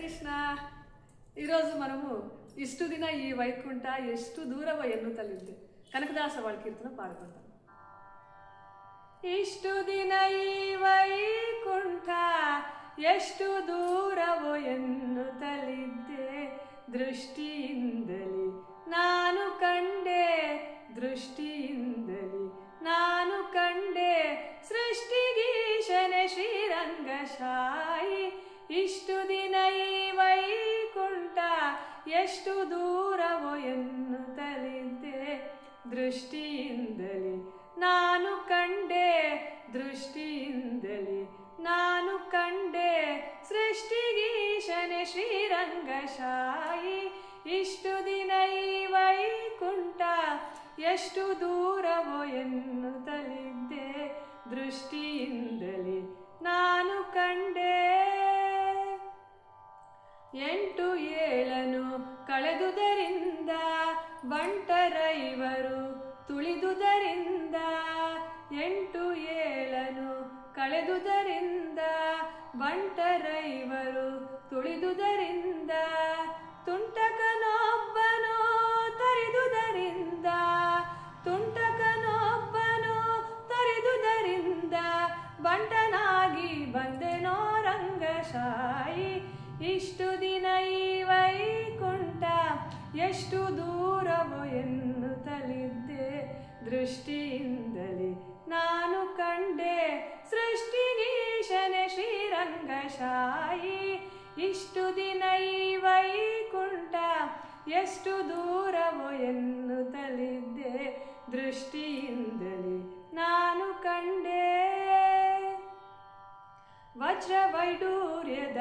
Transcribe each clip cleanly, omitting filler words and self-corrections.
కృష్ణ ఈరోజు మనము ఇష్టు దిన ఈ వైకుంఠ ಎಷ್ಟು ದೂರವ ಎನ್ನುತ್ತಲಿದ್ದೆ ಕನಕದಾಸ వాళ్ళ ಕೀರ್ತನ ಪಾಡ್ಕೊಂತಾನೆ. ಇಷ್ಟು ದಿನ ಈ ವೈಕುಂಠ ಎಷ್ಟು ದೂರವೋ ಎನ್ನುತ್ತಲಿದ್ದೆ ದೃಷ್ಟಿಯಿಂದಲಿ ನಾನು ಕಂಡೆ ದೃಷ್ಟಿಯಿಂದಲಿ ನಾನು ಕಂಡೆ ಸೃಷ್ಟಿಗೀಶನೆ ಶ್ರೀರಂಗಶಾಯಿ ಇಷ್ಟು ದಿನ ಈ ವೈಕುಂಠ ಎಷ್ಟು ದೂರವೋ ಎನ್ನುತ್ತಲಿದ್ದೆ ದೃಷ್ಟಿಯಿಂದಲಿ ನಾನು ಕಂಡೆ ದೃಷ್ಟಿಯಿಂದಲಿ ನಾನು ಕಂಡೆ ಸೃಷ್ಟಿಗೀಶನೆ ಶ್ರೀರಂಗಶಾಯಿ ಇಷ್ಟು ದಿನ ಈ ವೈಕುಂಠ ಎಷ್ಟು ದೂರವೋ ಎನ್ನುತ್ತಲಿದ್ದೆ ದೃಷ್ಟಿಯಿಂದಲಿ ನಾನು ಕಂಡೆ. 8 7 ಕಳೆದುದರಿಂದ ಬಂಟರ ಇವರು ತುಳಿದುದರಿಂದ 8 7 ಕಳೆದುದರಿಂದ ಬಂಟರ ಇವರು ತುಳಿದುದರಿಂದ ತುಂಟಕನೊಬ್ಬನು ತರಿದುದರಿಂದ ತುಂಟಕನೊಬ್ಬನು ತರಿದುದರಿಂದ ಬಂಟನಾಗಿ ಬಂದೆನೋ ರಂಗಶಾಯಿ ಇಷ್ಟು ದಿನ ಈ ವೈಕುಂಠ ಎಷ್ಟು ದೂರವೋ ಎನ್ನುತ್ತಲಿದ್ದೆ ದೃಷ್ಟಿಯಿಂದಲಿ ನಾನು ಕಂಡೆ ಸೃಷ್ಟಿಗೀಶನೆ ಶ್ರೀರಂಗಶಾಯಿ ಇಷ್ಟು ದಿನ ಈ ವೈಕುಂಠ ಎಷ್ಟು ದೂರವೋ ಎನ್ನುತ್ತಲಿದ್ದೆ ದೃಷ್ಟಿಯಿಂದಲಿ ನಾನು ಕಂಡೆ. ವಜ್ರವೈಡೂರ್ಯದ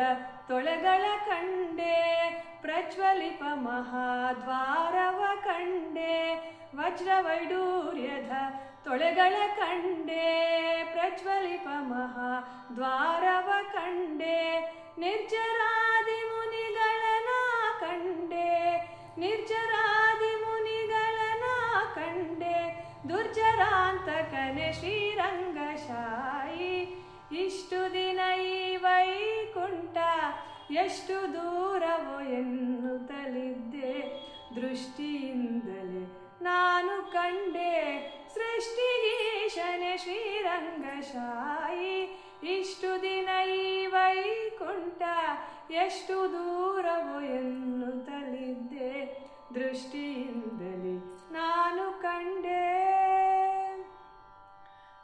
ತೊಳೆಗಳ ಕಂಡೆ ಪ್ರಜ್ವಲಿಪ ಮಹಾದ್ವಾರವ ಕಂಡೆ ವಜ್ರವೈಡೂರ್ಯದ ತೊಳೆಗಳ ಕಂಡೆ ಪ್ರಜ್ವಲಿಪ ಮಹಾದ್ವಾರವ ಕಂಡೆ ನಿರ್ಜರಾದಿ ಮುನಿಗಳನ ಕಂಡೆ ನಿರ್ಜರಾದಿ ಮುನಿಗಳನ ಕಂಡೆ ದುರ್ಜರಾಂತಕನೆ ಶ್ರೀರಂಗಶಾಯಿ ಇಷ್ಟು ದಿನ ಈ ವೈಕುಂಠ ಎಷ್ಟು ದೂರವೋ ಎನ್ನುತ್ತಲಿದ್ದೆ ದೃಷ್ಟಿಯಿಂದಲೇ ನಾನು ಕಂಡೆ ಸೃಷ್ಟಿಗೀಶನೆ ಶ್ರೀರಂಗಶಾಯಿ ಇಷ್ಟು ದಿನ ಈ ವೈಕುಂಠ ಎಷ್ಟು ದೂರವೋ ಎನ್ನುತ್ತಲಿದ್ದೆ ದೃಷ್ಟಿಯಿಂದಲೇ ನಾನು ಕಂಡೆ.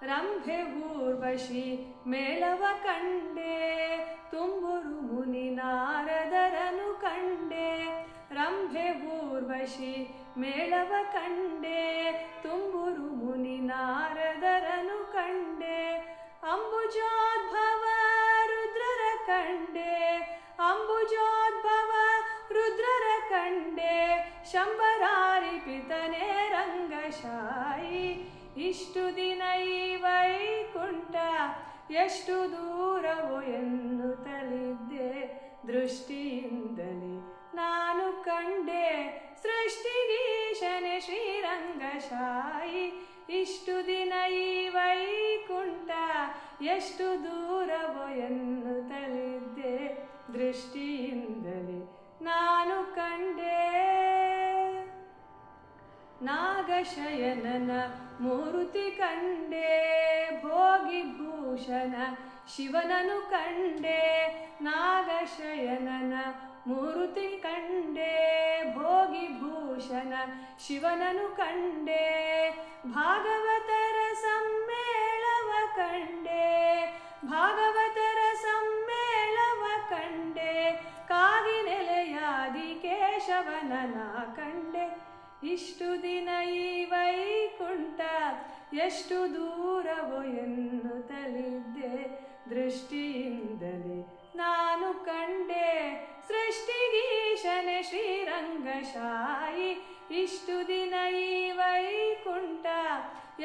ರಂಭೆ ಊರ್ವಶಿ ಮೇಳವ ಕಂಡೆ ತುಂಬುರು ಮುನಿ ನಾರದರನು ಕಂಡೆ ರಂಭೆ ಊರ್ವಶಿ ಮೇಳವ ಕಂಡೆ ತುಂಬುರು ಮುನಿ ನಾರದರನು ಕಂಡೆ ಅಂಬುಜೋದ್ಭವ ರುದ್ರರ ಕಂಡೆ ಅಂಬುಜೋದ್ಭವ ರುದ್ರರ ಕಂಡೆ ಶಂಬರಾರಿಪಿತನೇ ರಂಗಶಾಯಿ ಇಷ್ಟು ದಿನ ಈ ವೈಕುಂಠ ಎಷ್ಟು ದೂರವೋ ಎನ್ನುತ್ತಲಿದ್ದೆ ದೃಷ್ಟಿಯಿಂದಲೇ ನಾನು ಕಂಡೆ ಸೃಷ್ಟಿಗೀಶನೆ ಶ್ರೀರಂಗಶಾಯಿ ಇಷ್ಟು ದಿನ ಈ ವೈಕುಂಠ ಎಷ್ಟು ದೂರವೋ ಎನ್ನುತ್ತಲಿದ್ದೆ ದೃಷ್ಟಿಯಿಂದಲೇ ನಾನು ಕಂಡೆ. ನಾಗಶಯನನ ಮೂರುತಿ ಕಂಡೆ ಭೋಗಿಭೂಷಣ ಶಿವನನು ಕಂಡೆ ನಾಗಶಯನನ ಮೂರುತಿ ಕಂಡೆ ಭೋಗಿಭೂಷಣ ಶಿವನನು ಕಂಡೆ ಭಾಗವತರ ಸಮ್ಮೇಳವ ಕಂಡೆ ಭಾಗವತರ ಸಮ್ಮೇಳವ ಕಂಡೆ ಕಾಗಿ ನೆಲೆಯಾದಿ ಕೇಶವನನ ಕಂಡೆ ಇಷ್ಟು ದಿನ ಈ ವೈಕುಂಠ ಎಷ್ಟು ದೂರವೋ ಎನ್ನುತ್ತಲಿದ್ದೆ ದೃಷ್ಟಿಯಿಂದಲೇ ನಾನು ಕಂಡೆ ಸೃಷ್ಟಿಗೀಶನೆ ಶ್ರೀರಂಗಶಾಯಿ ಇಷ್ಟು ದಿನ ಈ ವೈಕುಂಠ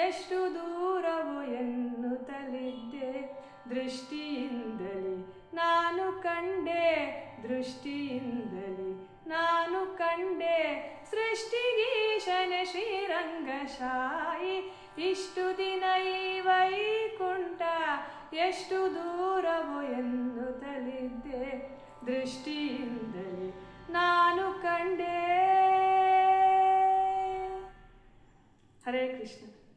ಎಷ್ಟು ದೂರವೋ ಎನ್ನುತ್ತಲಿದ್ದೆ ದೃಷ್ಟಿಯಿಂದಲೇ ನಾನು ಕಂಡೆ ದೃಷ್ಟಿಯಿಂದಲೇ ನಾನು ಕಂಡೆ ಸೃಷ್ಟಿಗೀಶನೆ ಶ್ರೀರಂಗಶಾಯಿ ಇಷ್ಟು ದಿನ ಈ ವೈಕುಂಠ ಎಷ್ಟು ದೂರವೋ ಎನ್ನುತ್ತಲಿದ್ದೆ ದೃಷ್ಟಿಯಿಂದಲೇ ನಾನು ಕಂಡೆ. ಹರೇ ಕೃಷ್ಣ.